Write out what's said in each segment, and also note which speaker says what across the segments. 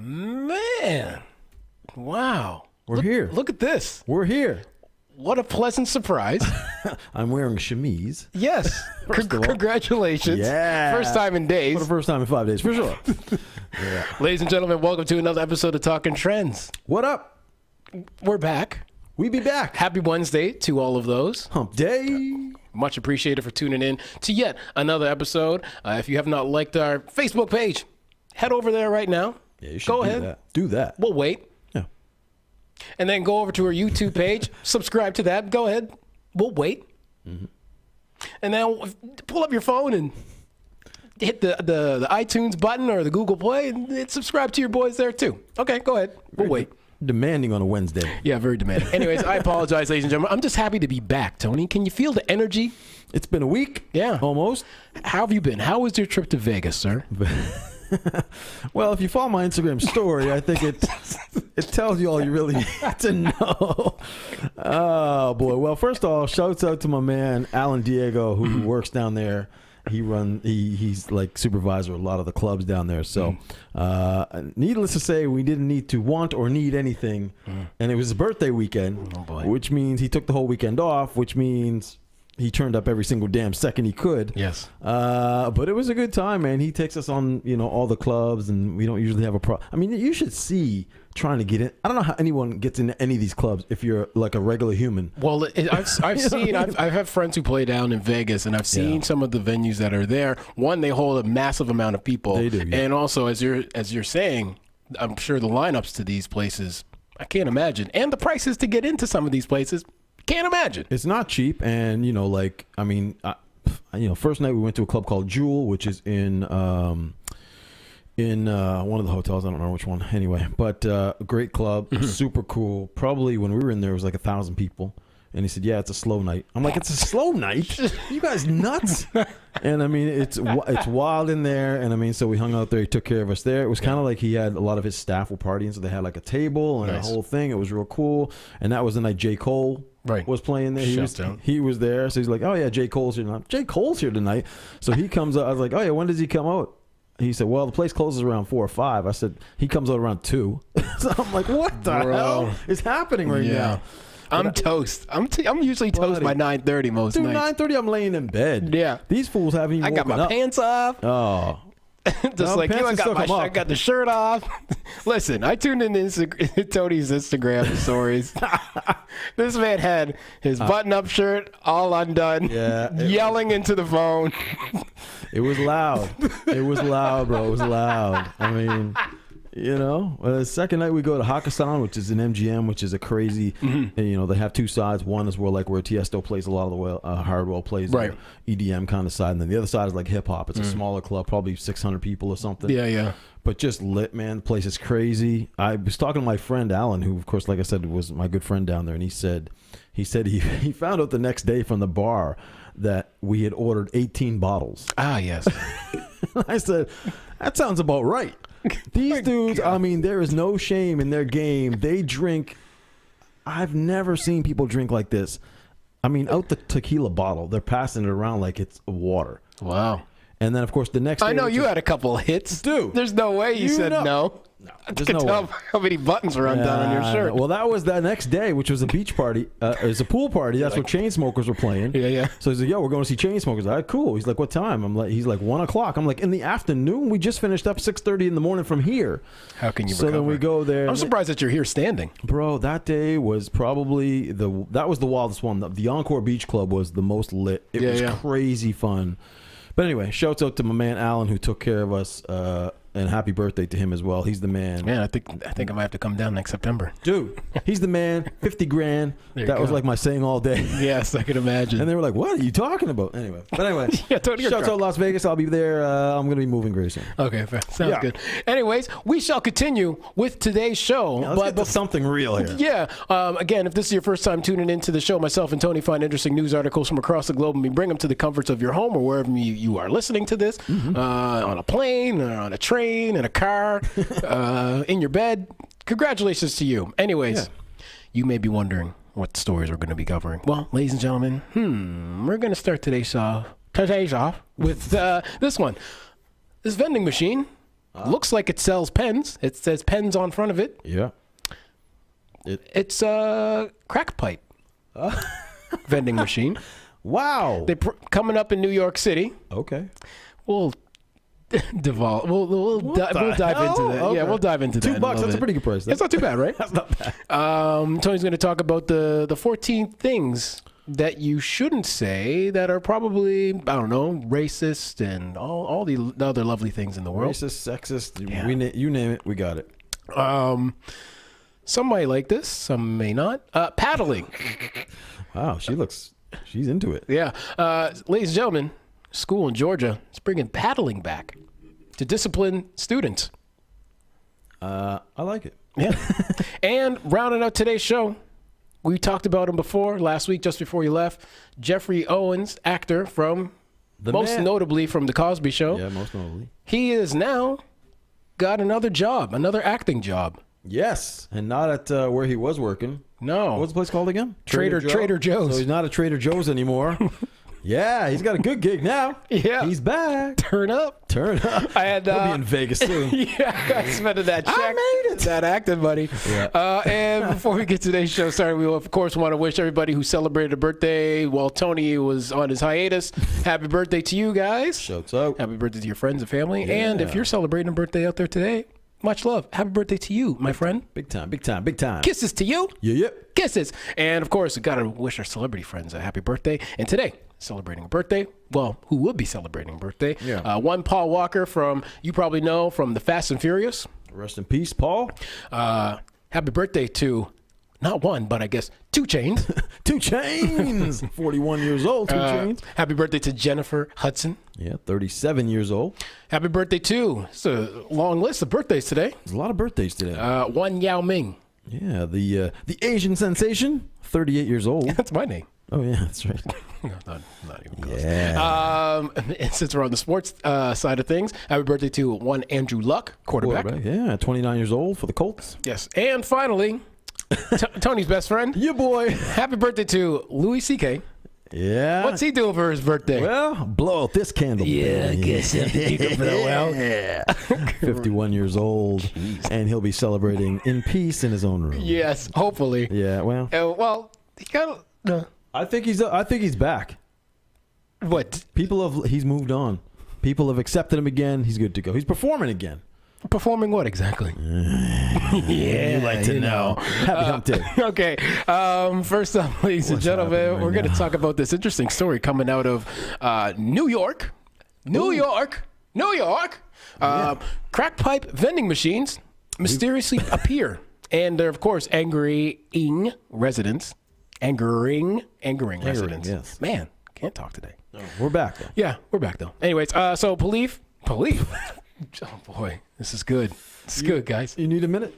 Speaker 1: man. Wow.
Speaker 2: We're here.
Speaker 1: Look at this.
Speaker 2: We're here.
Speaker 1: What a pleasant surprise.
Speaker 2: I'm wearing a chemise.
Speaker 1: Yes.
Speaker 2: First of all.
Speaker 1: Congratulations.
Speaker 2: Yeah.
Speaker 1: First time in days.
Speaker 2: For the first time in 5 days, for sure. Yeah.
Speaker 1: Ladies and gentlemen, welcome to another episode of Talking Trends.
Speaker 2: What up?
Speaker 1: We're back.
Speaker 2: We be back.
Speaker 1: Happy Wednesday to all of those.
Speaker 2: Hump day.
Speaker 1: Much appreciated for tuning in to yet another episode. If you have not liked our Facebook page, head over there right now.
Speaker 2: Yeah, you should
Speaker 1: Go
Speaker 2: do
Speaker 1: ahead.
Speaker 2: that. Do that.
Speaker 1: We'll wait.
Speaker 2: Yeah.
Speaker 1: And then go over to our YouTube page, subscribe to that. Go ahead. We'll wait. Mm-hmm. And then pull up your phone and hit the iTunes button or the Google Play and subscribe to your boys there too. Okay, go ahead. We'll wait.
Speaker 2: Demanding on a Wednesday.
Speaker 1: Yeah, very demanding. Anyways, I apologize, ladies and gentlemen. I'm just happy to be back, Tony. Can you feel the energy?
Speaker 2: It's been a week.
Speaker 1: Yeah.
Speaker 2: Almost.
Speaker 1: How have you been? How was your trip to Vegas, sir?
Speaker 2: Well, if you follow my Instagram story, I think it tells you all you really need to know. Oh, boy. Well, first of all, shouts out to my man, Alan Diego, who works down there. He's like supervisor of a lot of the clubs down there. So needless to say, we didn't need to want or need anything. And it was his birthday weekend, which means he took the whole weekend off, which means he turned up every single damn second he could.
Speaker 1: Yes.
Speaker 2: But it was a good time, man. He takes us on, all the clubs, and we don't usually have a problem. I mean, you should see trying to get in. I don't know how anyone gets into any of these clubs if you're like a regular human.
Speaker 1: Well, I've seen, I've had friends who play down in Vegas, and I've seen some of the venues that are there. One, they hold a massive amount of people.
Speaker 2: They do, yeah.
Speaker 1: And also, as you're saying, I'm sure the lineups to these places, I can't imagine. And the prices to get into some of these places, can't imagine.
Speaker 2: It's not cheap, and first night we went to a club called Jewel, which is in one of the hotels. I don't know which one. Anyway, but a great club, super cool. Probably when we were in there, it was like 1,000 people. And he said, "Yeah, it's a slow night." I'm like, "It's a slow night? You guys nuts?" And I mean, it's wild in there. And I mean, so we hung out there. He took care of us there. It was kind of like he had a lot of his staff were partying, so they had like a table and a whole thing. It was real cool. And that was the night J. Cole was playing there. He was there. So he's like, "Oh yeah, J. Cole's here tonight." J. Cole's here tonight. So he comes out. I was like, "Oh yeah, when does he come out?" He said, "Well, the place closes around 4 or 5. I said, "He comes out around 2. So I'm like, "What the hell is happening right now?"
Speaker 1: I'm toast. I'm usually toast by 9:30 most nights.
Speaker 2: 9:30, I'm laying in bed.
Speaker 1: Yeah.
Speaker 2: These fools haven't even woken up.
Speaker 1: I got my pants off.
Speaker 2: Oh.
Speaker 1: Just like you, I got the shirt off. Listen, I tuned in Tony's Instagram stories. This man had his button-up shirt all undone, yelling into the phone.
Speaker 2: It was loud. It was loud, bro. It was loud. I mean... the second night we go to Hakkasan, which is an MGM, which is a crazy, and, they have two sides. One is where Tiesto plays a lot of the Hardwell plays the EDM kind of side, and then the other side is like hip hop. It's a smaller club, probably 600 people or something.
Speaker 1: Yeah.
Speaker 2: But just lit, man. The place is crazy. I was talking to my friend Alan, who, of course, like I said, was my good friend down there, and he said he found out the next day from the bar that we had ordered 18 bottles.
Speaker 1: Ah, yes.
Speaker 2: I said, that sounds about right. These dudes, I mean, there is no shame in their game. They drink. I've never seen people drink like this. I mean, out the tequila bottle, they're passing it around like it's water.
Speaker 1: Wow.
Speaker 2: And then, of course, the next day...
Speaker 1: I know you had a couple of hits.
Speaker 2: Dude.
Speaker 1: There's no way you said no.
Speaker 2: No,
Speaker 1: I can tell how many buttons were undone on your shirt.
Speaker 2: Well, that was the next day, which was a beach party. It was a pool party. That's where Chainsmokers were playing.
Speaker 1: Yeah.
Speaker 2: So he's like, "Yo, we're going to see Chainsmokers." All right, cool. He's like, "What time?" He's like, 1 o'clock. I'm like, "In the afternoon? We just finished up 6:30 in the morning from here."
Speaker 1: How can you
Speaker 2: recover? So then we go there.
Speaker 1: I'm surprised that you're here standing.
Speaker 2: Bro, that day was probably the wildest one. The Encore Beach Club was the most lit. It was crazy fun. But anyway, shouts out to my man Alan, who took care of us, and happy birthday to him as well. He's the man.
Speaker 1: Man, I think I might have to come down next September.
Speaker 2: Dude, he's the man. 50 grand. That was like my saying all day.
Speaker 1: Yes, I can imagine.
Speaker 2: And they were like, "What are you talking about?" Anyway,
Speaker 1: totally
Speaker 2: shouts out Las Vegas. I'll be there. I'm going to be moving very soon.
Speaker 1: Okay, sounds good. Anyways, we shall continue with today's show.
Speaker 2: Now, let's get to something real here.
Speaker 1: Yeah. Again, if this is your first time tuning into the show, myself and Tony find interesting news articles from across the globe, and we bring them to the comforts of your home or wherever you are listening to this, on a plane, or on a train, in a car, in your bed. Congratulations to you. Anyways, you may be wondering what stories we're going to be covering. Well, ladies and gentlemen, we're going to start today's off with this one. This vending machine Looks like it sells pens. It says pens on front of it.
Speaker 2: Yeah.
Speaker 1: It's a crack pipe vending machine.
Speaker 2: Wow.
Speaker 1: They're coming up in New York City.
Speaker 2: Okay.
Speaker 1: We'll devolve. We'll dive into that.
Speaker 2: Okay.
Speaker 1: Yeah, we'll dive into that.
Speaker 2: $2. That's a pretty good price.
Speaker 1: It's not too bad, right?
Speaker 2: That's not bad.
Speaker 1: Tony's going to talk about the 14 things that you shouldn't say that are probably, I don't know, racist and all the other lovely things in the world.
Speaker 2: Racist, sexist, you name it, we got it.
Speaker 1: Some might like this, some may not. Paddling.
Speaker 2: Wow, she's into it.
Speaker 1: Yeah. Ladies and gentlemen, school in Georgia is bringing paddling back to discipline students.
Speaker 2: I like it.
Speaker 1: Yeah. And rounding out today's show, we talked about him before, last week, just before you left. Geoffrey Owens, actor from, notably from The Cosby Show.
Speaker 2: Yeah, most notably.
Speaker 1: He is now got another job, another acting job.
Speaker 2: Yes, and not at where he was working.
Speaker 1: No.
Speaker 2: What's the place called again?
Speaker 1: Trader Joe's.
Speaker 2: So he's not at Trader Joe's anymore. Yeah, he's got a good gig now.
Speaker 1: Yeah.
Speaker 2: He's back.
Speaker 1: Turn up.
Speaker 2: I had he'll be in Vegas soon.
Speaker 1: Yeah, I spent that check.
Speaker 2: I made it.
Speaker 1: That acting money.
Speaker 2: Yeah.
Speaker 1: And before we get to today's show, sorry, we of course want to wish everybody who celebrated a birthday while Tony was on his hiatus. Happy birthday to you guys.
Speaker 2: Shouts out.
Speaker 1: Happy birthday to your friends and family.
Speaker 2: Yeah.
Speaker 1: And if you're celebrating a birthday out there today, much love. Happy birthday to you, my friend.
Speaker 2: Big time, big time, big time.
Speaker 1: Kisses to you.
Speaker 2: Yeah.
Speaker 1: Kisses. And of course, we got to wish our celebrity friends a happy birthday. And today, celebrating a birthday, well, who will be celebrating a birthday?
Speaker 2: Yeah.
Speaker 1: One Paul Walker from, you probably know, from the Fast and Furious.
Speaker 2: Rest in peace, Paul.
Speaker 1: Happy birthday to, not one, but I guess 2 Chainz.
Speaker 2: 2 Chainz. 41 years old, 2 Chainz.
Speaker 1: Happy birthday to Jennifer Hudson.
Speaker 2: Yeah, 37 years old.
Speaker 1: Happy birthday to, it's a long list of birthdays today.
Speaker 2: There's a lot of birthdays today.
Speaker 1: One Yao Ming.
Speaker 2: Yeah, the Asian sensation, 38 years old.
Speaker 1: That's my name.
Speaker 2: Oh, yeah, that's right.
Speaker 1: No, not even close.
Speaker 2: Yeah.
Speaker 1: And since we're on the sports side of things, happy birthday to one Andrew Luck, quarterback.
Speaker 2: Yeah, 29 years old for the Colts.
Speaker 1: Yes. And finally, Tony's best friend.
Speaker 2: Yeah, boy.
Speaker 1: Happy birthday to Louis C.K.
Speaker 2: Yeah.
Speaker 1: What's he doing for his birthday?
Speaker 2: Well, blow out this candle.
Speaker 1: Yeah, I guess you can blow out.
Speaker 2: Yeah. 51 years old. Jeez. And he'll be celebrating in peace in his own room.
Speaker 1: Yes, hopefully.
Speaker 2: Yeah, well.
Speaker 1: Well, he got
Speaker 2: I think he's back.
Speaker 1: What?
Speaker 2: He's moved on. People have accepted him again. He's good to go. He's performing again.
Speaker 1: Performing what exactly? Yeah,
Speaker 2: you like to know. Happy hump day.
Speaker 1: Okay. First up, ladies and gentlemen, we're going to talk about this interesting story coming out of New York. New York. Crack pipe vending machines mysteriously appear. And they're, of course, angering residents. Angering residents.
Speaker 2: Yes.
Speaker 1: Man, can't talk today.
Speaker 2: Oh, we're back, though.
Speaker 1: Yeah, we're back, though. Anyways, so police. Oh, boy. This is good. This is good, guys.
Speaker 2: You need a minute?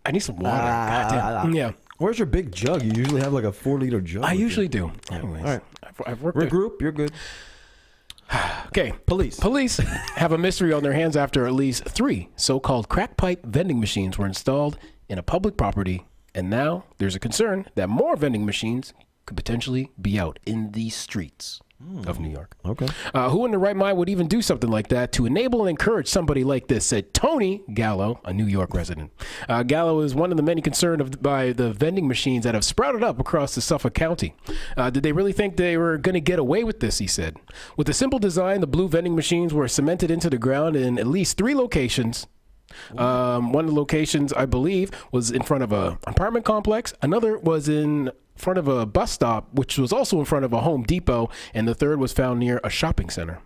Speaker 1: I need some water. Goddamn. Yeah.
Speaker 2: Where's your big jug? You usually have like a 4-liter jug.
Speaker 1: I usually do.
Speaker 2: Yeah.
Speaker 1: Anyways,
Speaker 2: All right.
Speaker 1: I've worked
Speaker 2: Regroup. You're good.
Speaker 1: Okay. Police have a mystery on their hands after at least 3 so-called crack pipe vending machines were installed in a public property. And now there's a concern that more vending machines could potentially be out in the streets of New York.
Speaker 2: Okay.
Speaker 1: Who in their right mind would even do something like that to enable and encourage somebody like this, said Tony Gallo, a New York resident. Gallo is one of the many concerned by the vending machines that have sprouted up across the Suffolk County. Did they really think they were going to get away with this, he said. With a simple design, the blue vending machines were cemented into the ground in at least 3 locations. One of the locations, I believe, was in front of an apartment complex. Another was in front of a bus stop, which was also in front of a Home Depot. And the third was found near a shopping center.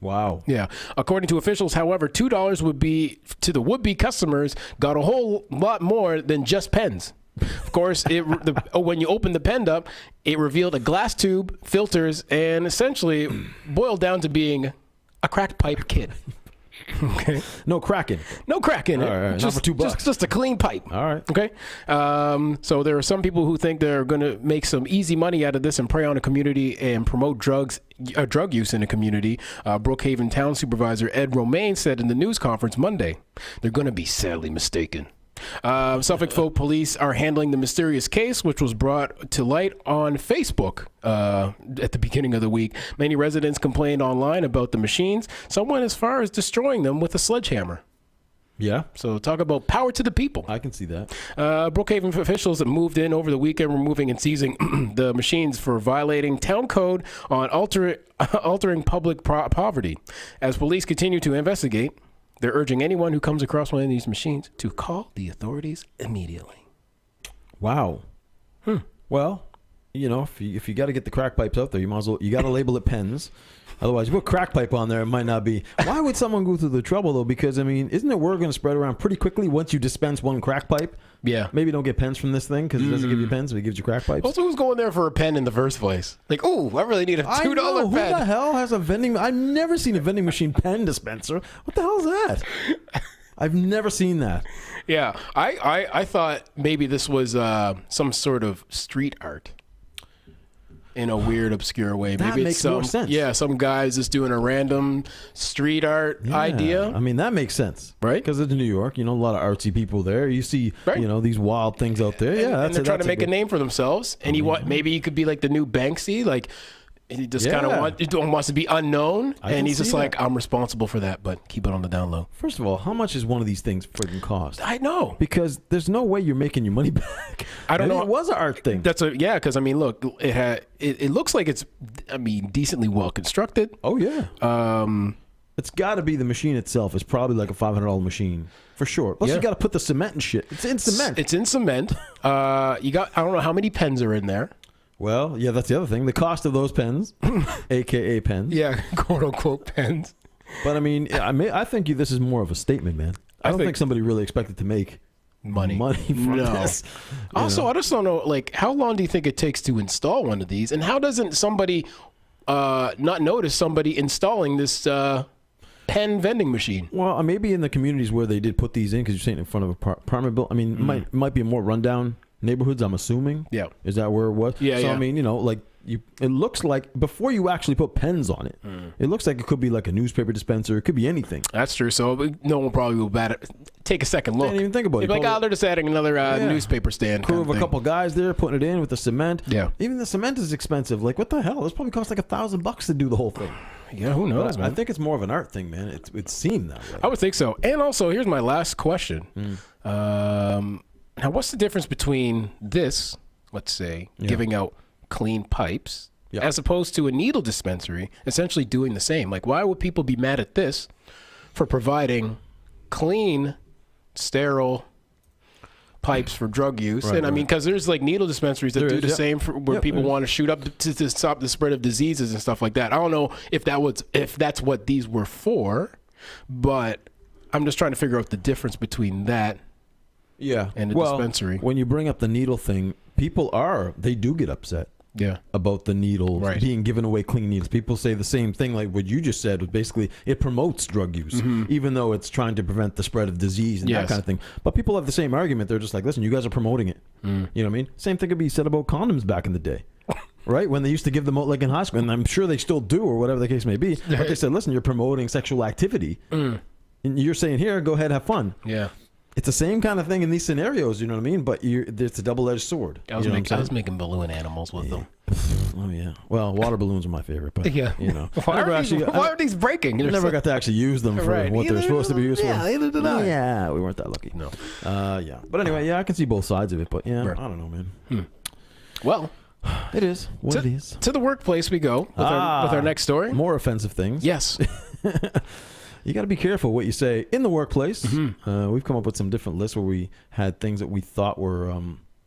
Speaker 2: Wow.
Speaker 1: Yeah. According to officials, however, $2 would be to the would-be customers got a whole lot more than just pens. Of course, when you opened the pen up, it revealed a glass tube, filters, and essentially boiled down to being a crack pipe kit. Okay.
Speaker 2: No cracking.
Speaker 1: No crack in it.
Speaker 2: All right.
Speaker 1: Just,
Speaker 2: not for $2.
Speaker 1: just a clean pipe.
Speaker 2: All right.
Speaker 1: Okay. So there are some people who think they're going to make some easy money out of this and prey on a community and promote drug use in a community. Brookhaven Town Supervisor Ed Romaine said in the news conference Monday, they're going to be sadly mistaken. Suffolk Folk Police are handling the mysterious case, which was brought to light on Facebook at the beginning of the week. Many residents complained online about the machines. Some went as far as destroying them with a sledgehammer.
Speaker 2: Yeah.
Speaker 1: So talk about power to the people.
Speaker 2: I can see that.
Speaker 1: Brookhaven officials that moved in over the weekend removing and seizing the machines for violating town code on altering public poverty. As police continue to investigate, they're urging anyone who comes across one of these machines to call the authorities immediately.
Speaker 2: Wow. Well, if you got to get the crack pipes out there, you might as well. You got to label it pens. Otherwise, you put crack pipe on there, it might not be. Why would someone go through the trouble, though? Because, I mean, isn't it word going to spread around pretty quickly once you dispense one crack pipe?
Speaker 1: Yeah.
Speaker 2: Maybe don't get pens from this thing because it doesn't give you pens, but it gives you crack pipes.
Speaker 1: Also, who's going there for a pen in the first place? Like, oh, I really need a $2 pen.
Speaker 2: Who the hell has a vending? I've never seen a vending machine pen dispenser. What the hell is that? I've never seen that.
Speaker 1: Yeah. I thought maybe this was some sort of street art. In a weird, obscure way.
Speaker 2: That
Speaker 1: Maybe
Speaker 2: makes more sense.
Speaker 1: Yeah, some guy's just doing a random street art idea.
Speaker 2: I mean, that makes sense.
Speaker 1: Right?
Speaker 2: Because it's New York. A lot of artsy people there. You see, these wild things out there.
Speaker 1: And they're trying to make a name for themselves. And maybe he could be like the new Banksy. Like, he just kind of wants to be unknown. And he's just like, I'm responsible for that, but keep it on the down low.
Speaker 2: First of all, how much is one of these things freaking cost?
Speaker 1: I know.
Speaker 2: Because there's no way you're making your money back.
Speaker 1: I don't know.
Speaker 2: It was an art thing.
Speaker 1: Because, I mean, look, it looks like it's, decently well constructed.
Speaker 2: Oh, yeah. It's got to be the machine itself. It's probably like a $500 machine. For sure. Plus, you got to put the cement and shit. It's in cement.
Speaker 1: It's in cement. I don't know how many pens are in there.
Speaker 2: Well, yeah, that's the other thing. The cost of those pens, a.k.a. pens.
Speaker 1: Yeah, quote-unquote pens.
Speaker 2: But, I think this is more of a statement, man. I don't think somebody really expected to make money from this.
Speaker 1: Also, I just don't know, like, how long do you think it takes to install one of these? And how doesn't somebody not notice somebody installing this pen vending machine?
Speaker 2: Well, maybe in the communities where they did put these in, because you're saying in front of an apartment building. I mean, might be a more rundown neighborhoods, I'm assuming. Yeah. Is that where it was?
Speaker 1: Yeah,
Speaker 2: so, I mean, it looks like, before you actually put pens on it, it looks like it could be like a newspaper dispenser. It could be anything.
Speaker 1: That's true. So no one probably will take a second look.
Speaker 2: Didn't even think about it.
Speaker 1: Like, they're just adding another newspaper stand.
Speaker 2: Crew of a couple guys there putting it in with the cement.
Speaker 1: Yeah.
Speaker 2: Even the cement is expensive. Like, what the hell? This probably costs like $1,000 to do the whole thing.
Speaker 1: Yeah, who knows, man?
Speaker 2: I think it's more of an art thing, man. It seemed that way.
Speaker 1: I would think so. And also, here's my last question. Now, what's the difference between this, let's say, giving out clean pipes, as opposed to a needle dispensary essentially doing the same? Like, why would people be mad at this for providing clean, sterile pipes for drug use? Right, and I mean, because there's like needle dispensaries that do the same for where people want to shoot up to stop the spread of diseases and stuff like that. I don't know if that's what these were for, but I'm just trying to figure out the difference between that.
Speaker 2: Yeah,
Speaker 1: and the dispensary.
Speaker 2: When you bring up the needle thing, they do get upset. Yeah, about the needles being given away, clean needles. People say the same thing, like what you just said. Was basically it promotes drug use, even though it's trying to prevent the spread of disease and that kind of thing. But people have the same argument. They're just like, listen, you guys are promoting it. You know what I mean? Same thing could be said about condoms back in the day. Right? When they used to give them out like in high school, and I'm sure they still do, or whatever the case may be. But they said, listen, you're promoting sexual activity, and you're saying, here, go ahead, have fun. Yeah. It's the same kind of thing in these scenarios, you know what I mean? But it's a double-edged sword. I
Speaker 1: was making balloon animals with them.
Speaker 2: Oh, yeah. Well, water balloons are my favorite, but,
Speaker 1: Why are these breaking?
Speaker 2: I never got to actually use them for what they're supposed to be used for.
Speaker 1: Yeah, neither did I.
Speaker 2: Yeah, we weren't that lucky. No. Yeah. But anyway, I can see both sides of it, but I don't know, man.
Speaker 1: Well,
Speaker 2: it is what it is.
Speaker 1: To the workplace we go with our next story.
Speaker 2: More offensive things.
Speaker 1: Yes.
Speaker 2: You got to be careful what you say in the workplace. We've come up with some different lists where we had things that we thought were,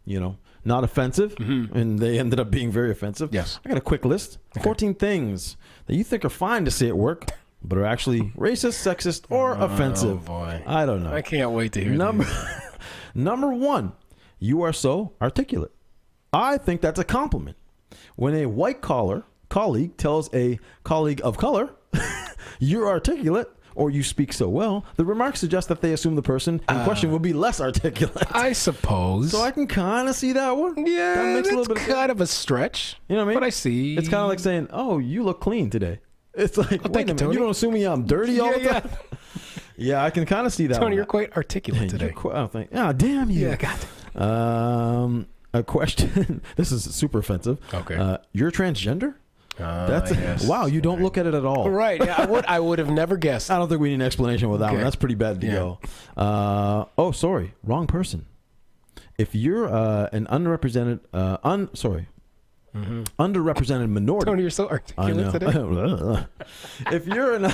Speaker 2: not offensive, and they ended up being very offensive. Yes. I got a quick list. 14 things that you think are fine to say at work, but are actually racist, sexist, or offensive.
Speaker 1: Oh, boy.
Speaker 2: I don't know.
Speaker 1: I can't wait to hear
Speaker 2: Number one, you are so articulate. I think that's a compliment. When a white-collar colleague tells a colleague of color, you're articulate, or you speak so well, the remarks suggest that they assume the person in question will be less articulate.
Speaker 1: I suppose.
Speaker 2: So I can kind of see that one.
Speaker 1: Yeah, that makes a little bit kind of a stretch.
Speaker 2: You know what I mean?
Speaker 1: But I see.
Speaker 2: It's kind of like saying, oh, you look clean today. It's like, wait a minute, you don't assume me I'm dirty all the time? Yeah, I can kind of see that
Speaker 1: Tony,
Speaker 2: one.
Speaker 1: you're quite articulate today.
Speaker 2: Damn you.
Speaker 1: Yeah, God.
Speaker 2: A question. This is super offensive.
Speaker 1: Okay.
Speaker 2: You're transgender? That's wow. You don't look at it at all.
Speaker 1: Right. Yeah, I would have never guessed.
Speaker 2: I don't think we need an explanation with that one. That's pretty bad to go. Oh, sorry, wrong person. If you're an underrepresented, underrepresented minority.
Speaker 1: Tony, you're so articulate today.
Speaker 2: If you're an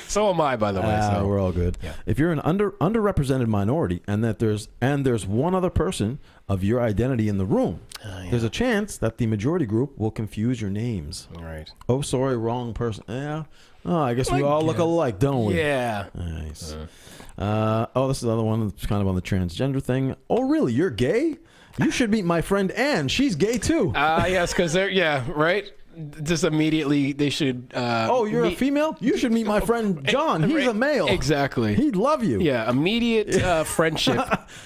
Speaker 1: so am I, by the way. So
Speaker 2: we're all good.
Speaker 1: Yeah.
Speaker 2: If you're an underrepresented minority, and that there's one other person of your identity in the room, there's a chance that the majority group will confuse your names.
Speaker 1: Right.
Speaker 2: Oh, sorry, wrong person. Yeah. Oh, I guess we all look alike, don't we?
Speaker 1: Yeah.
Speaker 2: Nice. This is another one that's kind of on the transgender thing. Oh, really? You're gay? You should meet my friend Anne. She's gay too.
Speaker 1: Yes, because they're right. Just immediately they should.
Speaker 2: You're a female? You should meet my friend John. He's a male.
Speaker 1: Exactly.
Speaker 2: He'd love you.
Speaker 1: Yeah, immediate friendship.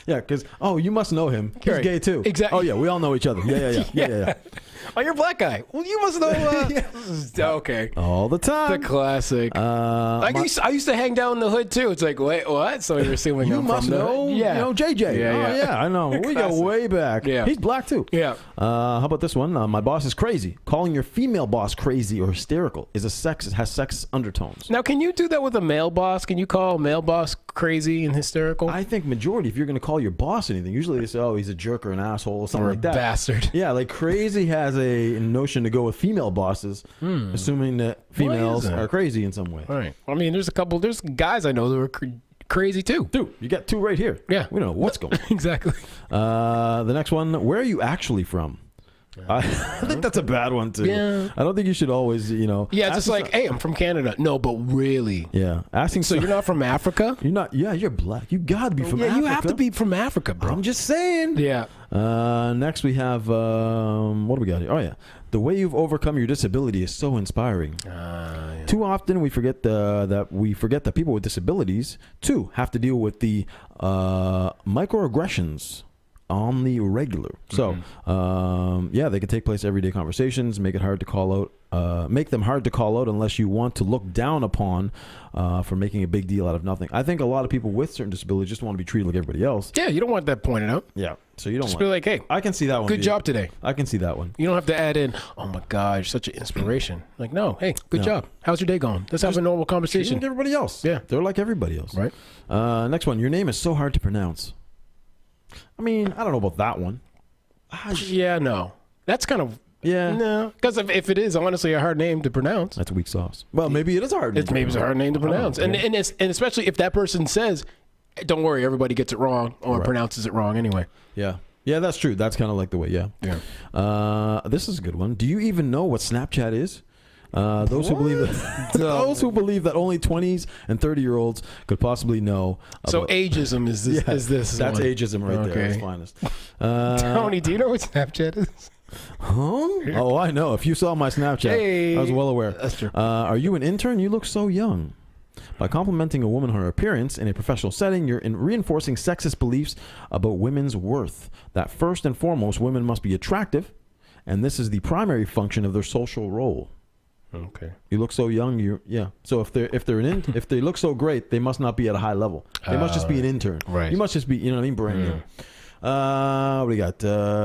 Speaker 2: Yeah, because you must know him. He's
Speaker 1: Right.
Speaker 2: gay too.
Speaker 1: Exactly.
Speaker 2: Oh yeah, we all know each other. Yeah.
Speaker 1: Oh, you're a black guy. Well, you must know. Okay.
Speaker 2: All the time.
Speaker 1: The classic. I used to hang down in the hood too. It's like, wait, what? So you're assuming
Speaker 2: you
Speaker 1: I'm
Speaker 2: must
Speaker 1: from
Speaker 2: know.
Speaker 1: Yeah.
Speaker 2: JJ.
Speaker 1: Yeah.
Speaker 2: I know. We go way back.
Speaker 1: Yeah.
Speaker 2: He's black too.
Speaker 1: Yeah.
Speaker 2: How about this one? My boss is crazy. Calling your female boss crazy or hysterical has sex undertones.
Speaker 1: Now, can you do that with a male boss? Can you call a male boss crazy and hysterical?
Speaker 2: I think majority, if you're going to call your boss anything, usually they say, oh, he's a jerk or an asshole or something like that.
Speaker 1: Bastard.
Speaker 2: Yeah, like crazy has a notion to go with female bosses, assuming that females are crazy in some way.
Speaker 1: Right. I mean, there's guys I know that are crazy too.
Speaker 2: Dude, you got two right here.
Speaker 1: Yeah.
Speaker 2: We don't know what's going on.
Speaker 1: Exactly.
Speaker 2: The next one, where are you actually from? I think that's a bad one too.
Speaker 1: Yeah.
Speaker 2: I don't think you should always, Yeah,
Speaker 1: it's just like, hey, I'm from Canada. No, but really.
Speaker 2: Yeah. Asking
Speaker 1: So you're not from Africa?
Speaker 2: You're not. Yeah, you're black. You got to be from Africa.
Speaker 1: Yeah, you have to be from Africa, bro.
Speaker 2: I'm just saying.
Speaker 1: Yeah.
Speaker 2: Next we have what do we got here? Oh yeah, the way you've overcome your disability is so inspiring. Too often we forget that people with disabilities too have to deal with the microaggressions on the regular. So they can take place everyday conversations, make them hard to call out unless you want to look down upon for making a big deal out of nothing. I think a lot of people with certain disabilities just want to be treated like everybody else.
Speaker 1: Yeah, you don't want that pointed out.
Speaker 2: Yeah. So you don't
Speaker 1: Just
Speaker 2: want
Speaker 1: be like, hey,
Speaker 2: I can see that one.
Speaker 1: good job today.
Speaker 2: I can see that one.
Speaker 1: You don't have to add in, oh my God, you're such an inspiration. Like, no, hey, good job. How's your day going? Let's have a normal conversation.
Speaker 2: Like everybody else.
Speaker 1: Yeah.
Speaker 2: They're like everybody else.
Speaker 1: Right.
Speaker 2: Next one. Your name is so hard to pronounce. I mean, I don't know about that one.
Speaker 1: Yeah, no. That's kind of...
Speaker 2: Yeah.
Speaker 1: No. Because if it is honestly a hard name to pronounce.
Speaker 2: That's weak sauce. Well, maybe it is a hard name.
Speaker 1: Maybe it's a hard name to pronounce. And especially if that person says, don't worry, everybody gets it wrong or pronounces it wrong anyway.
Speaker 2: Yeah. Yeah, that's true. That's kind of like the way, yeah. This is a good one. Do you even know what Snapchat is? Those who believe that only 20s and 30-year-olds could possibly know.
Speaker 1: So ageism is this?
Speaker 2: That's
Speaker 1: one.
Speaker 2: ageism right there. At its finest.
Speaker 1: Tony, do you know what Snapchat is?
Speaker 2: Huh? Yeah. Oh, I know. If you saw my Snapchat, I was well aware.
Speaker 1: That's true.
Speaker 2: Are you an intern? You look so young. By complimenting a woman on her appearance in a professional setting, you're reinforcing sexist beliefs about women's worth. That first and foremost, women must be attractive, and this is the primary function of their social role.
Speaker 1: Okay.
Speaker 2: You look so young. So if they look so great, they must not be at a high level. They must just be an intern.
Speaker 1: Right.
Speaker 2: You must just be, brand new. What do we got?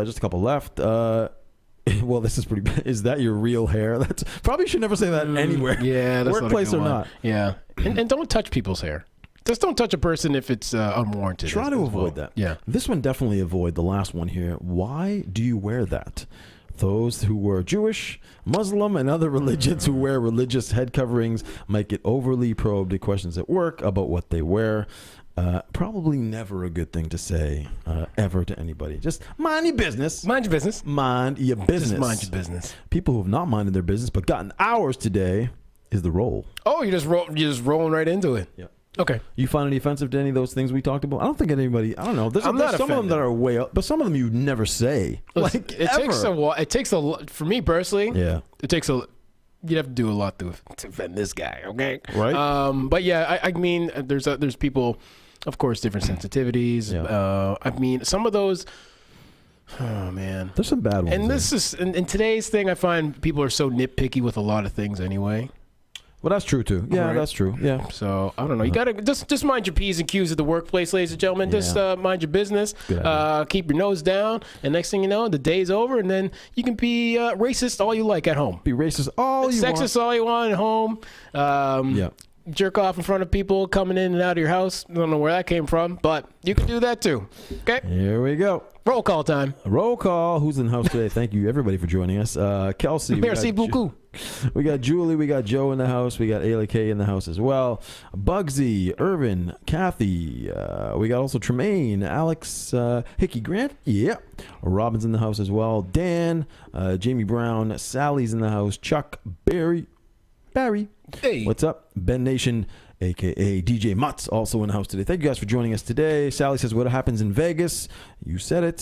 Speaker 2: Just a couple left. Well, this is pretty bad. Is that your real hair? That's probably should never say that anywhere.
Speaker 1: Yeah, that's
Speaker 2: workplace
Speaker 1: not
Speaker 2: or not.
Speaker 1: Yeah, and don't touch people's hair. Just don't touch a person if it's unwarranted.
Speaker 2: Try to avoid that.
Speaker 1: Yeah.
Speaker 2: This one definitely avoid the last one here. Why do you wear that? Those who were Jewish, Muslim, and other religions who wear religious head coverings might get overly probed at questions at work about what they wear. Probably never a good thing to say ever to anybody. Just mind your business.
Speaker 1: Mind your business.
Speaker 2: Mind your business.
Speaker 1: Just mind your business.
Speaker 2: People who have not minded their business but gotten hours today is the role.
Speaker 1: Oh, you're just rolling right into it.
Speaker 2: Yeah.
Speaker 1: Okay.
Speaker 2: You find any offensive to any of those things we talked about? I don't think anybody. I don't know. There's some of them that are way up, but some of them you never say.
Speaker 1: Like it takes a while. It takes a lot for me personally.
Speaker 2: Yeah.
Speaker 1: It takes a. You'd have to do a lot to offend this guy. Okay.
Speaker 2: Right.
Speaker 1: But yeah, I mean, there's people, of course, different sensitivities.
Speaker 2: Yeah.
Speaker 1: I mean, some of those. Oh man.
Speaker 2: There's some bad ones.
Speaker 1: And this is in today's thing. I find people are so nitpicky with a lot of things anyway.
Speaker 2: Well, that's true too. Yeah,
Speaker 1: Right.
Speaker 2: that's true. Yeah.
Speaker 1: So I don't know. You gotta just mind your P's and Q's at the workplace, ladies and gentlemen.
Speaker 2: Yeah.
Speaker 1: Just mind your business.
Speaker 2: Good idea.
Speaker 1: Keep your nose down, and next thing you know, the day's over, and then you can be racist all you like at home,
Speaker 2: Be racist all you want.
Speaker 1: sexist all you want at home.
Speaker 2: Yeah.
Speaker 1: Jerk off in front of people coming in and out of your house. I don't know where that came from, but you can do that too. Okay.
Speaker 2: Here we go.
Speaker 1: Roll call time.
Speaker 2: Roll call. Who's in the house today? Thank you, everybody, for joining us. Kelsey.
Speaker 1: Merci beaucoup.
Speaker 2: We got Julie. We got Joe in the house. We got Ayla K in the house as well. Bugsy, Irvin, Kathy. We got also Tremaine, Alex, Hickey Grant. Yeah. Robin's in the house as well. Dan, Jamie Brown, Sally's in the house. Chuck, Barry.
Speaker 1: Hey.
Speaker 2: What's up? Ben Nation, a.k.a. DJ Mutz, also in the house today. Thank you guys for joining us today. Sally says, what happens in Vegas? You said it.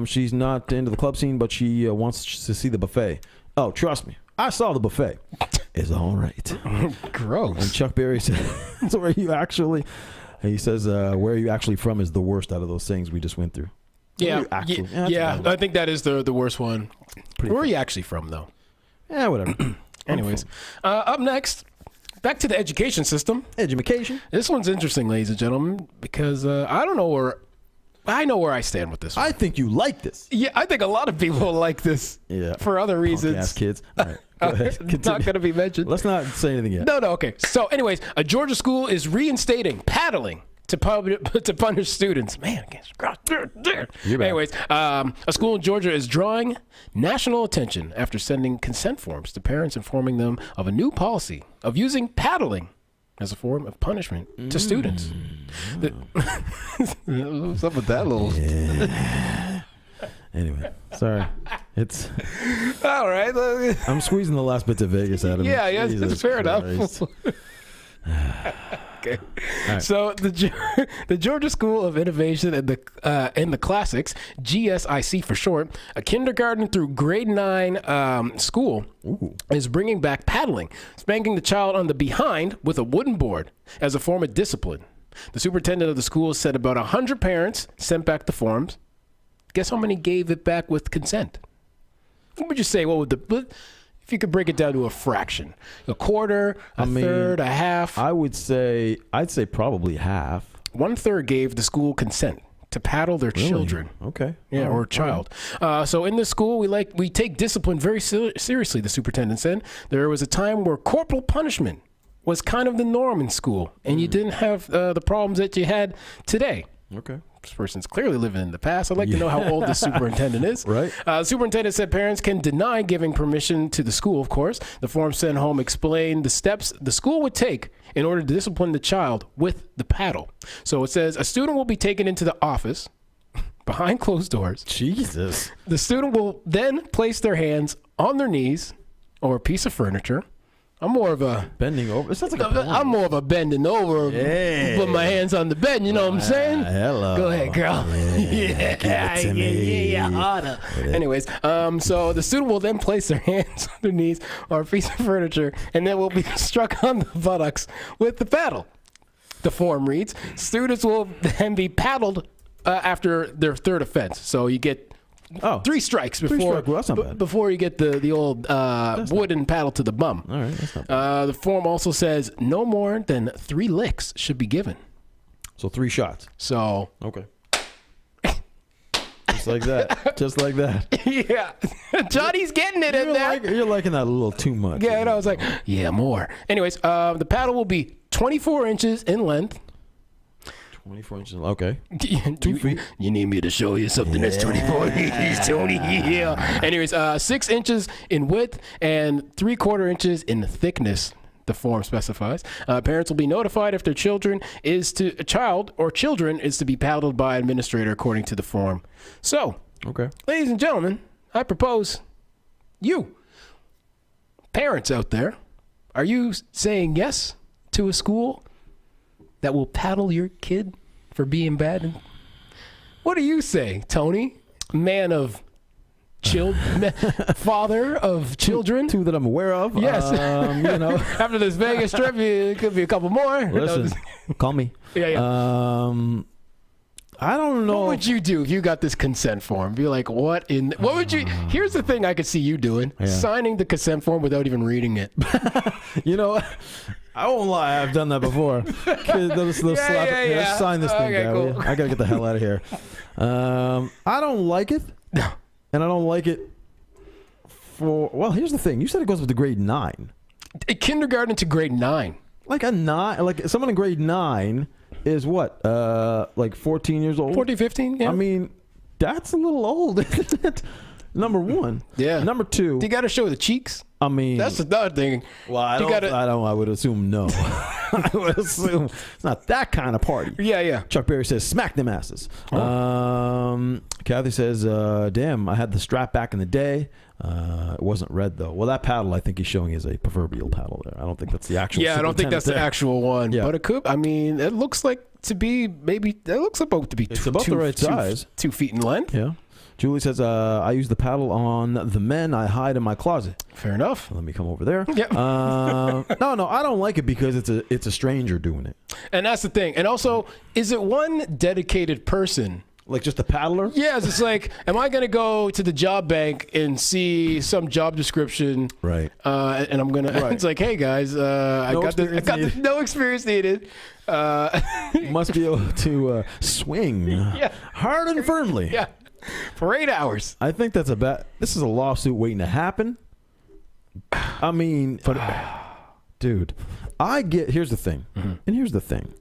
Speaker 2: She's not into the club scene, but she wants to see the buffet. Oh, trust me. I saw the buffet. It's all right.
Speaker 1: Gross.
Speaker 2: And Chuck Berry says, where you actually, he says, where are you actually from is the worst out of those things we just went through.
Speaker 1: Yeah.
Speaker 2: Yeah,
Speaker 1: I think that is the worst one.
Speaker 2: Pretty
Speaker 1: Where are you actually from, though?
Speaker 2: Yeah, whatever.
Speaker 1: Anyways, up next, back to the education system.
Speaker 2: Education.
Speaker 1: This one's interesting, ladies and gentlemen, because I know where I stand with this one.
Speaker 2: I think you like this.
Speaker 1: Yeah, I think a lot of people like this.
Speaker 2: Yeah.
Speaker 1: For other reasons.
Speaker 2: Punk-ass kids. All right. Go ahead.
Speaker 1: Not going to be mentioned.
Speaker 2: Let's not say anything yet.
Speaker 1: No, okay. So, anyways, a Georgia school is reinstating paddling to punish students. Man, I can't. Anyways, a school in Georgia is drawing national attention after sending consent forms to parents informing them of a new policy of using paddling as a form of punishment to students. What's up with that little?
Speaker 2: Yeah. Anyway, sorry. It's
Speaker 1: all right.
Speaker 2: I'm squeezing the last bits of Vegas out of me.
Speaker 1: Yeah,
Speaker 2: Jesus
Speaker 1: fair
Speaker 2: Christ.
Speaker 1: enough. Okay.
Speaker 2: Right.
Speaker 1: So the Georgia School of Innovation and the Classics, GSIC for short, a kindergarten through grade 9 school, is bringing back paddling, spanking the child on the behind with a wooden board as a form of discipline. The superintendent of the school said about 100 parents sent back the forms. Guess how many gave it back with consent? What would you say? If you could break it down to a fraction, a quarter, third, a half?
Speaker 2: I'd say probably half.
Speaker 1: 1/3 gave the school consent to paddle their children.
Speaker 2: Okay.
Speaker 1: Yeah, or child. So in this school, we take discipline very seriously, the superintendent said. There was a time where corporal punishment was kind of the norm in school, and you didn't have the problems that you had today.
Speaker 2: Okay.
Speaker 1: This person's clearly living in the past. I'd like to know how old the superintendent is.
Speaker 2: Right.
Speaker 1: The superintendent said parents can deny giving permission to the school, of course. The form sent home explained the steps the school would take in order to discipline the child with the paddle. So it says a student will be taken into the office behind closed doors.
Speaker 2: Jesus.
Speaker 1: The student will then place their hands on their knees or a piece of furniture. I'm more of a
Speaker 2: bending over. It sounds like a porn.
Speaker 1: I'm more of a bending over, put my hands on the bed. You know what I'm saying?
Speaker 2: Hello.
Speaker 1: Go ahead, girl.
Speaker 2: Yeah, give it to me.
Speaker 1: Yeah. Anyways, so the student will then place their hands on their knees or a piece of furniture, and then will be struck on the buttocks with the paddle. The form reads: students will then be paddled after their third offense. So you get 3 strikes before before you get the old wooden paddle to the bum.
Speaker 2: All right, that's not bad.
Speaker 1: The form also says no more than 3 licks should be given.
Speaker 2: So 3 shots.
Speaker 1: So
Speaker 2: Okay. Just like that. Just like that.
Speaker 1: yeah, Johnny's getting it in there.
Speaker 2: You're liking that a little too much.
Speaker 1: Yeah, and I was like, yeah, more. Anyways, the paddle will be 24 inches in length.
Speaker 2: 24 inches. Okay.
Speaker 1: 2 feet. You need me to show you something that's 24 inches, Tony. Yeah. Anyways, 6 inches in width and 3/4 inches in thickness. The form specifies. Parents will be notified if their children is to be paddled by administrator according to the form. So,
Speaker 2: Okay.
Speaker 1: ladies and gentlemen, I propose you, parents out there, are you saying yes to a school that will paddle your kid for being bad? What do you say, Tony? Man of father of children.
Speaker 2: 2 that I'm aware of.
Speaker 1: Yes.
Speaker 2: You know.
Speaker 1: After this Vegas trip, it could be a couple more.
Speaker 2: Listen, call me.
Speaker 1: Yeah.
Speaker 2: I don't know.
Speaker 1: What would you do if you got this consent form? Be like, what would you? Here's the thing I could see you doing: signing the consent form without even reading it.
Speaker 2: You know, I won't lie. I've done that before. Kids, they'll slap it. Here, sign this thing, guy. Cool. I gotta get the hell out of here. I don't like it, and I don't like it for. Well, here's the thing. You said it goes up to grade 9.
Speaker 1: Kindergarten to grade 9.
Speaker 2: Like a 9, like someone in grade 9 is what? Like 14 years old?
Speaker 1: 14, 15, yeah.
Speaker 2: I mean, that's a little old, isn't it? Number one.
Speaker 1: Yeah.
Speaker 2: Number two.
Speaker 1: You got to show the cheeks.
Speaker 2: I mean,
Speaker 1: that's another thing.
Speaker 2: Well, I would assume no. I would assume it's not that kind of party.
Speaker 1: Yeah.
Speaker 2: Chuck Berry says, smack them asses. Oh. Kathy says, damn, I had the strap back in the day. It wasn't red, though. Well, that paddle I think he's showing is a proverbial paddle there. I don't think that's the actual.
Speaker 1: Yeah, I don't think that's the actual one. Yeah. But it could. I mean, it looks like to be maybe. It looks about to be.
Speaker 2: It's about the right size.
Speaker 1: 2 feet in length.
Speaker 2: Yeah. Julie says, I use the paddle on the men I hide in my closet.
Speaker 1: Fair enough.
Speaker 2: Let me come over there.
Speaker 1: Yep.
Speaker 2: No, I don't like it because it's a stranger doing it.
Speaker 1: And that's the thing. And also, is it one dedicated person?
Speaker 2: Like just a paddler?
Speaker 1: Yeah, it's like, am I going to go to the job bank and see some job description?
Speaker 2: Right.
Speaker 1: And I'm going to, it's like, hey guys, I got this, no experience needed.
Speaker 2: Must be able to swing hard and firmly.
Speaker 1: Yeah. For 8 hours.
Speaker 2: I think that's this is a lawsuit waiting to happen. I mean, dude, here's the thing. Mm-hmm. And here's the thing.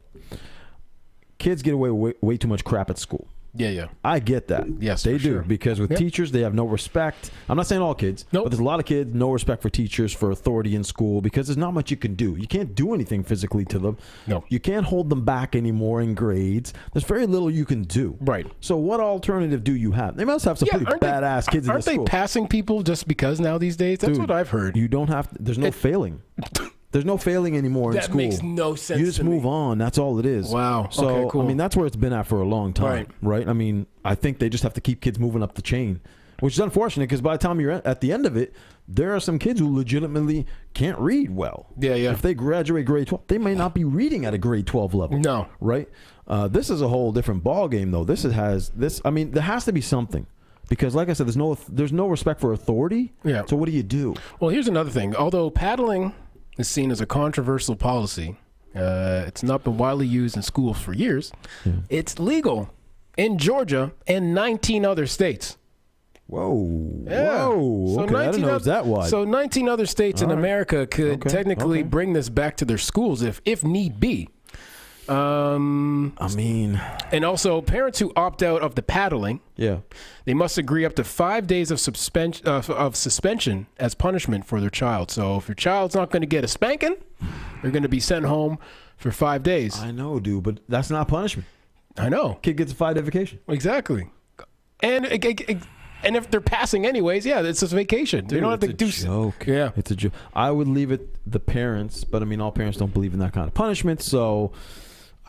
Speaker 2: Kids get away with way too much crap at school.
Speaker 1: Yeah.
Speaker 2: I get that.
Speaker 1: Yes,
Speaker 2: they do.
Speaker 1: Sure.
Speaker 2: Because with teachers, they have no respect. I'm not saying all kids, but there's a lot of kids, no respect for teachers, for authority in school, because there's not much you can do. You can't do anything physically to them.
Speaker 1: No.
Speaker 2: You can't hold them back anymore in grades. There's very little you can do.
Speaker 1: Right.
Speaker 2: So what alternative do you have? They must have some pretty badass kids in the school.
Speaker 1: Aren't they passing people just because now these days? That's what I've heard.
Speaker 2: You don't have to. There's no failing. There's no failing anymore in school.
Speaker 1: That makes no sense.
Speaker 2: You just move on. That's all it is.
Speaker 1: Wow.
Speaker 2: So,
Speaker 1: okay, cool.
Speaker 2: I mean, that's where it's been at for a long time, right? I mean, I think they just have to keep kids moving up the chain, which is unfortunate because by the time you're at the end of it, there are some kids who legitimately can't read well.
Speaker 1: Yeah.
Speaker 2: If they graduate grade 12, they may not be reading at a grade 12 level.
Speaker 1: No.
Speaker 2: Right? This is a whole different ball game, though. I mean, there has to be something. Because, like I said, there's no respect for authority. Yeah. So what do you do?
Speaker 1: Well, here's another thing. Although paddling is seen as a controversial policy, it's not been widely used in schools for years. Yeah. It's legal in Georgia and 19 other states.
Speaker 2: Whoa.
Speaker 1: Yeah.
Speaker 2: Whoa.
Speaker 1: So
Speaker 2: okay, I didn't know it was that wide.
Speaker 1: So 19 other states in America could technically bring this back to their schools if need be.
Speaker 2: I mean,
Speaker 1: and also parents who opt out of the paddling, they must agree up to 5 days of suspension as punishment for their child. So if your child's not going to get a spanking, they're going to be sent home for 5 days.
Speaker 2: I know, dude, but that's not punishment.
Speaker 1: I know.
Speaker 2: Kid gets a 5-day vacation.
Speaker 1: Exactly. And if they're passing anyways, it's a vacation. Dude, they don't have to do.
Speaker 2: Joke.
Speaker 1: Yeah,
Speaker 2: it's a joke. I would leave it the parents, but I mean, all parents don't believe in that kind of punishment, so.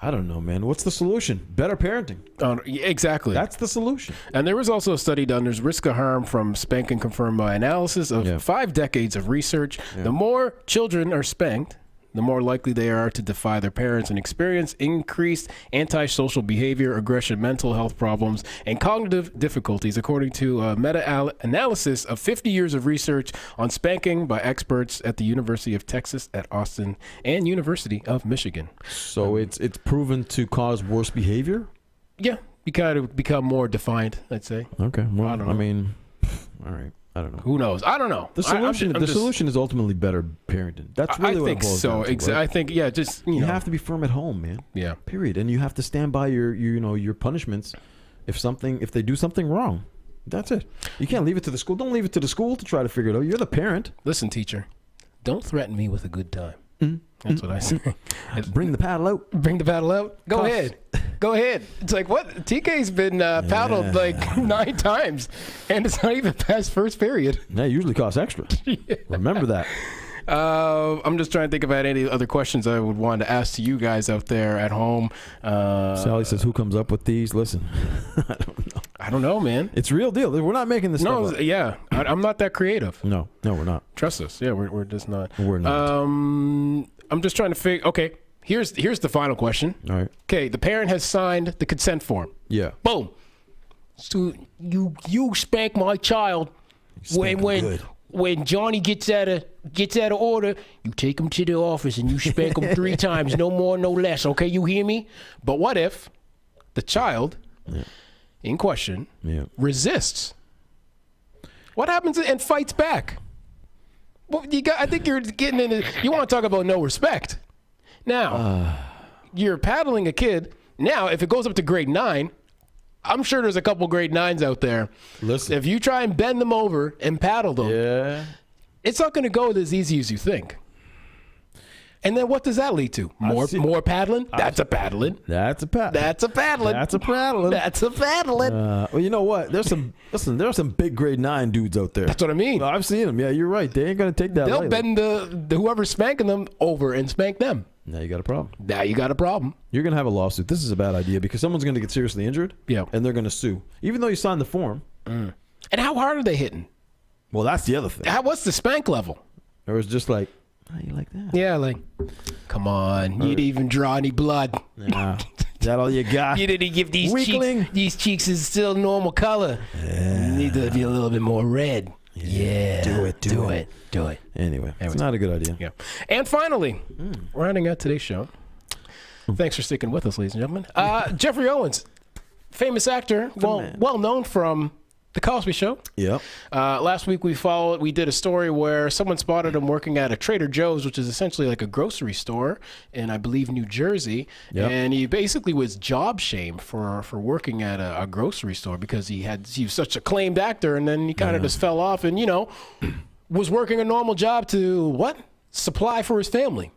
Speaker 2: I don't know, man. What's the solution? Better parenting.
Speaker 1: Exactly.
Speaker 2: That's the solution.
Speaker 1: And there was also a study done. There's risk of harm from spanking confirmed by analysis of 5 decades of research. Yeah. The more children are spanked, the more likely they are to defy their parents and experience increased antisocial behavior, aggression, mental health problems, and cognitive difficulties, according to a meta-analysis of 50 years of research on spanking by experts at the University of Texas at Austin and University of Michigan.
Speaker 2: So it's proven to cause worse behavior?
Speaker 1: Yeah, you kind of become more defiant, I'd say.
Speaker 2: Okay, well, I mean, all right. I don't know.
Speaker 1: Who knows? I don't know.
Speaker 2: The solution is ultimately better parenting. That's really what it boils down to. Right?
Speaker 1: I think you
Speaker 2: have to be firm at home, man.
Speaker 1: Yeah.
Speaker 2: Period. And you have to stand by your punishments if they do something wrong. That's it. You can't leave it to the school. Don't leave it to the school to try to figure it out. You're the parent.
Speaker 1: Listen, teacher, don't threaten me with a good time. Mm-hmm. That's what I say.
Speaker 2: Bring the paddle out.
Speaker 1: Bring the paddle out. Go ahead. Go ahead. It's like, what? TK's been paddled like 9 times, and it's not even past first period.
Speaker 2: That usually costs extra. Remember that.
Speaker 1: I'm just trying to think about any other questions I would want to ask to you guys out there at home.
Speaker 2: Sally says, who comes up with these? Listen,
Speaker 1: I don't know, man.
Speaker 2: It's real deal. We're not making this stuff up.
Speaker 1: Yeah. I'm not that creative.
Speaker 2: No, we're not.
Speaker 1: Trust us. Yeah, we're just not.
Speaker 2: We're not.
Speaker 1: I'm just trying to figure. Okay, Here's the final question.
Speaker 2: All right.
Speaker 1: Okay, the parent has signed the consent form.
Speaker 2: Yeah.
Speaker 1: Boom. So you spank my child when Johnny gets out of order, you take him to the office and you spank him 3 times, no more, no less. Okay, you hear me? But what if the child in question resists? What happens and fights back? Well, I think you're getting into. You want to talk about no respect? Now, you're paddling a kid. Now, if it goes up to grade 9, I'm sure there's a couple grade 9s out there.
Speaker 2: Listen,
Speaker 1: if you try and bend them over and paddle them, it's not going to go as easy as you think. And then what does that lead to? More paddling? That's a paddling.
Speaker 2: That's a paddling.
Speaker 1: That's a paddling.
Speaker 2: That's a paddling.
Speaker 1: That's a paddling.
Speaker 2: Well, you know what? There's some big grade 9 dudes out there.
Speaker 1: That's what I mean.
Speaker 2: Well, I've seen them. Yeah, you're right. They ain't gonna take that.
Speaker 1: They'll bend the whoever's spanking them over and spank them.
Speaker 2: Now you got a problem.
Speaker 1: You're
Speaker 2: gonna have a lawsuit. This is a bad idea because someone's gonna get seriously injured.
Speaker 1: Yeah.
Speaker 2: And they're gonna sue, even though you signed the form.
Speaker 1: And how hard are they hitting?
Speaker 2: Well, that's the other thing.
Speaker 1: What's the spank level?
Speaker 2: It was just like, how you like that?
Speaker 1: Yeah, like, come on, you didn't even draw any blood.
Speaker 2: Nah. Is that all you got?
Speaker 1: You didn't give these
Speaker 2: Weakling.
Speaker 1: cheeks. These cheeks is still normal color. You need to be a little bit more red. Yeah. Do it.
Speaker 2: Anyway, it's not a good idea.
Speaker 1: Yeah. And finally, rounding out today's show. Thanks for sticking with us, ladies and gentlemen. Geoffrey Owens, famous actor, well known from The Cosby Show.
Speaker 2: Yep.
Speaker 1: Last week we did a story where someone spotted him working at a Trader Joe's, which is essentially like a grocery store in, I believe, New Jersey. Yep. And he basically was job shamed for working at a grocery store because he was such an acclaimed actor, and then he kind of just fell off and, was working a normal job to supply for his family.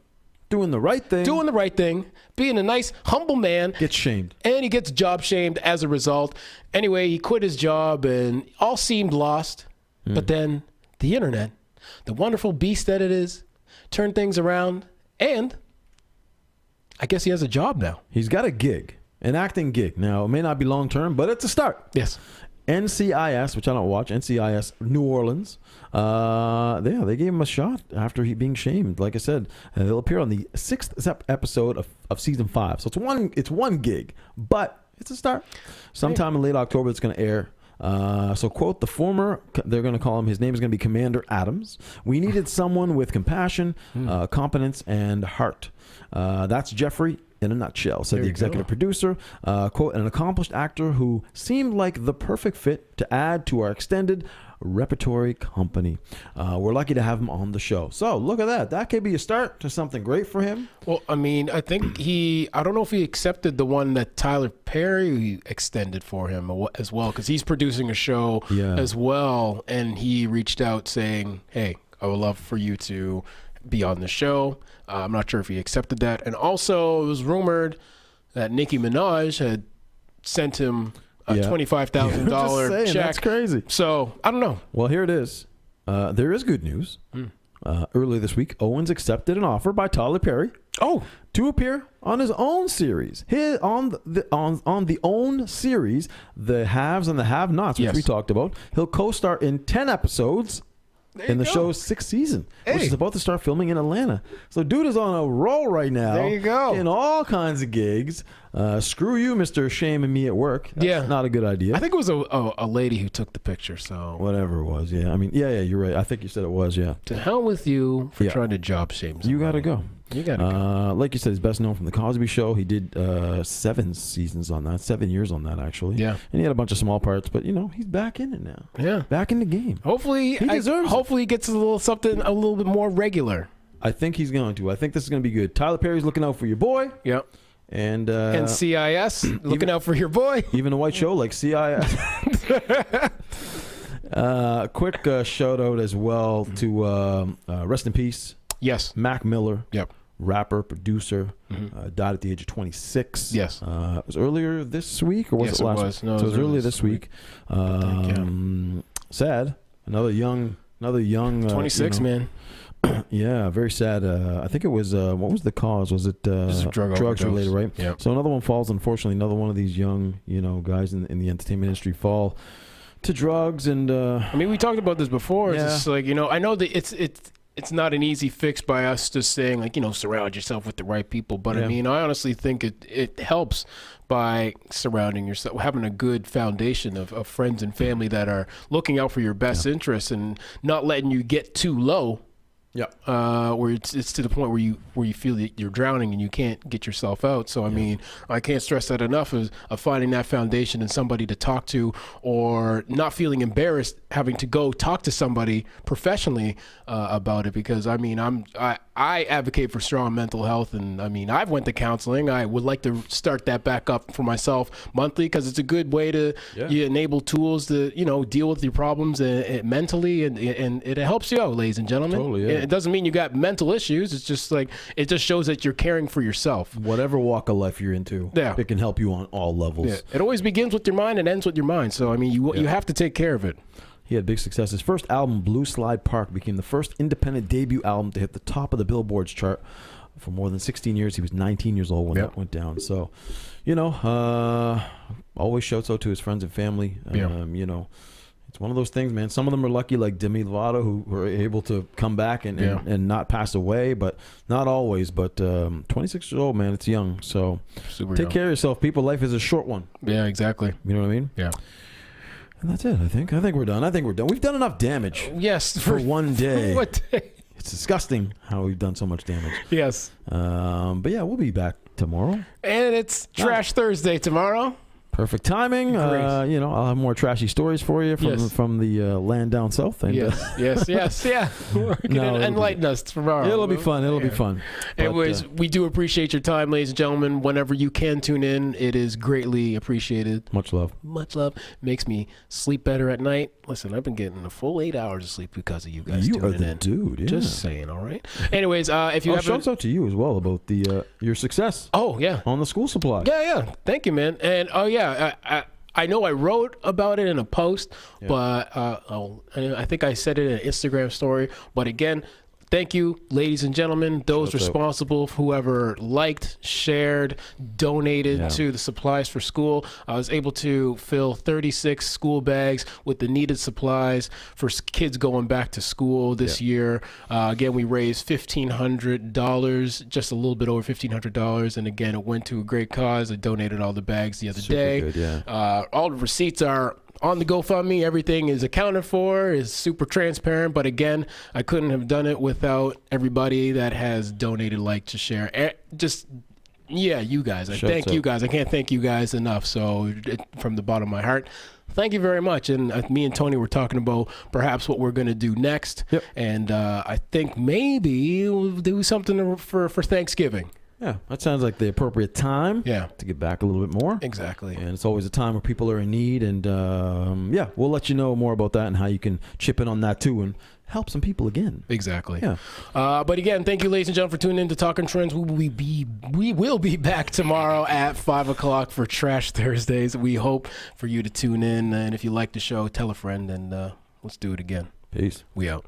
Speaker 2: Doing the right thing. Being a nice, humble man. Gets shamed.
Speaker 1: And he gets job shamed as a result. Anyway, he quit his job and all seemed lost. But then the internet, the wonderful beast that it is, turned things around. And I guess he has a job now.
Speaker 2: He's got a gig, an acting gig. Now, it may not be long term, but it's a start.
Speaker 1: Yes.
Speaker 2: NCIS, which I don't watch, NCIS New Orleans. They gave him a shot after he being shamed. Like I said, he'll appear on the 6th episode of season 5. So it's one gig, but it's a start. Sometime in late October, it's going to air. So quote the former, they're going to call him, his name is going to be Commander Adams. We needed someone with compassion, competence, and heart. That's Geoffrey in a nutshell, said the executive producer. Quote, an accomplished actor who seemed like the perfect fit to add to our extended repertory company. We're lucky to have him on the show. So look at that. That could be a start to something great for him.
Speaker 1: Well, I mean, I think I don't know if he accepted the one that Tyler Perry extended for him as well, because he's producing a show as well. And he reached out saying, hey, I would love for you to be on the show. I'm not sure if he accepted that. And also, it was rumored that Nicki Minaj had sent him a $25,000 check.
Speaker 2: That's crazy.
Speaker 1: So, I don't know.
Speaker 2: Well, here it is. There is good news. Earlier this week, Owens accepted an offer by Tyler Perry to appear on his own series. On the own series, The Haves and the Have-Nots, which we talked about. He'll co-star in 10 episodes in the show's 6th season, which is about to start filming in Atlanta. So dude is on a roll right now.
Speaker 1: There you go.
Speaker 2: In all kinds of gigs. Screw you, Mr. Shaming me at work. That's not a good idea.
Speaker 1: I think it was a lady who took the picture. So
Speaker 2: whatever it was, I mean, you're right. I think you said it was,
Speaker 1: To hell with you for trying to job shame somebody.
Speaker 2: You got to go.
Speaker 1: You got to go.
Speaker 2: Like you said, he's best known from The Cosby Show. He did 7 seasons on that, 7 years on that, actually. Yeah. And he had a bunch of small parts, but, he's back in it now.
Speaker 1: Yeah.
Speaker 2: Back in the game.
Speaker 1: Hopefully, he deserves it. Hopefully he gets a little bit more regular.
Speaker 2: I think he's going to. I think this is going to be good. Tyler Perry's looking out for your boy.
Speaker 1: Yep.
Speaker 2: And
Speaker 1: CIS, looking out for your boy.
Speaker 2: Even a white show like CIS. Quick shout out as well to rest in peace.
Speaker 1: Yes.
Speaker 2: Mac Miller.
Speaker 1: Yep.
Speaker 2: Rapper, producer, died at the age of 26.
Speaker 1: Yes.
Speaker 2: It was earlier this week, or was it last week?
Speaker 1: No,
Speaker 2: so it was earlier this week. Sad. Another young
Speaker 1: 26, man.
Speaker 2: Yeah, very sad. I think it was, what was the cause? Was it drugs related, right?
Speaker 1: Yeah.
Speaker 2: So another one falls, unfortunately, another one of these young, guys in the entertainment industry fall to drugs. And
Speaker 1: I mean, we talked about this before. It's just like, I know that it's not an easy fix by us just saying, like, surround yourself with the right people. But I mean, I honestly think it helps by surrounding yourself, having a good foundation of friends and family that are looking out for your best interests and not letting you get too low. Yeah. Where it's to the point where you feel that you're drowning and you can't get yourself out. So I mean, I can't stress that enough of finding that foundation and somebody to talk to, or not feeling embarrassed having to go talk to somebody professionally about it. Because I mean, I advocate for strong mental health, and I mean, I've went to counseling. I would like to start that back up for myself monthly, because it's a good way to you enable tools to deal with your problems mentally, and it helps you out, ladies and gentlemen.
Speaker 2: Totally, yeah.
Speaker 1: It doesn't mean you got mental issues. It's just like, it just shows that you're caring for yourself.
Speaker 2: Whatever walk of life you're into, it can help you on all levels.
Speaker 1: Yeah. It always begins with your mind and ends with your mind. So I mean, you have to take care of it.
Speaker 2: He had big success. His first album, Blue Slide Park, became the first independent debut album to hit the top of the Billboard's chart for more than 16 years. He was 19 years old when that went down. So, always shouts out to his friends and family. It's one of those things, man. Some of them are lucky, like Demi Lovato, who were able to come back and not pass away, but not always. But 26 years old, man, it's young. So take care of yourself, people. Life is a short one.
Speaker 1: Yeah, exactly.
Speaker 2: You know what I mean?
Speaker 1: Yeah.
Speaker 2: And that's it, I think. I think we're done. We've done enough damage.
Speaker 1: Yes.
Speaker 2: For one day.
Speaker 1: What day?
Speaker 2: It's disgusting how we've done so much damage.
Speaker 1: Yes.
Speaker 2: But yeah, we'll be back tomorrow.
Speaker 1: And it's Trash Thursday tomorrow.
Speaker 2: Perfect timing. I'll have more trashy stories for you from the land down south. And,
Speaker 1: yes. Yeah. Enlighten us tomorrow.
Speaker 2: It'll be fun. It'll be fun.
Speaker 1: Anyways, we do appreciate your time, ladies and gentlemen. Whenever you can tune in, it is greatly appreciated.
Speaker 2: Much love.
Speaker 1: Much love. Makes me sleep better at night. Listen, I've been getting a full 8 hours of sleep because of you guys tuning in. You are the dude. Yeah. Just saying. All right. Anyways, if you have
Speaker 2: shouts out to you as well about the your success.
Speaker 1: Oh yeah.
Speaker 2: On the school supply.
Speaker 1: Yeah. Thank you, man. And I know I wrote about it in a post, but I think I said it in an Instagram story. But again, thank you, ladies and gentlemen, those responsible, whoever liked, shared, donated to the supplies for school. I was able to fill 36 school bags with the needed supplies for kids going back to school this year. Again, we raised $1,500, just a little bit over $1,500. And again, it went to a great cause. I donated all the bags the other day. Good, all the receipts are on the GoFundMe. Everything is accounted for, is super transparent. But again, I couldn't have done it without everybody that has donated, to share. You guys. I thank you guys. I can't thank you guys enough. So from the bottom of my heart, thank you very much. And me and Tony were talking about perhaps what we're going to do next. Yep. And I think maybe we'll do something for Thanksgiving.
Speaker 2: Yeah, that sounds like the appropriate time to get back a little bit more.
Speaker 1: Exactly.
Speaker 2: And it's always a time where people are in need. And, we'll let you know more about that and how you can chip in on that, too, and help some people again.
Speaker 1: Exactly. Yeah. But again, thank you, ladies and gentlemen, for tuning in to Talking Trends. We will be back tomorrow at 5 o'clock for Trash Thursdays. We hope for you to tune in. And if you like the show, tell a friend, and let's do it again.
Speaker 2: Peace.
Speaker 1: We out.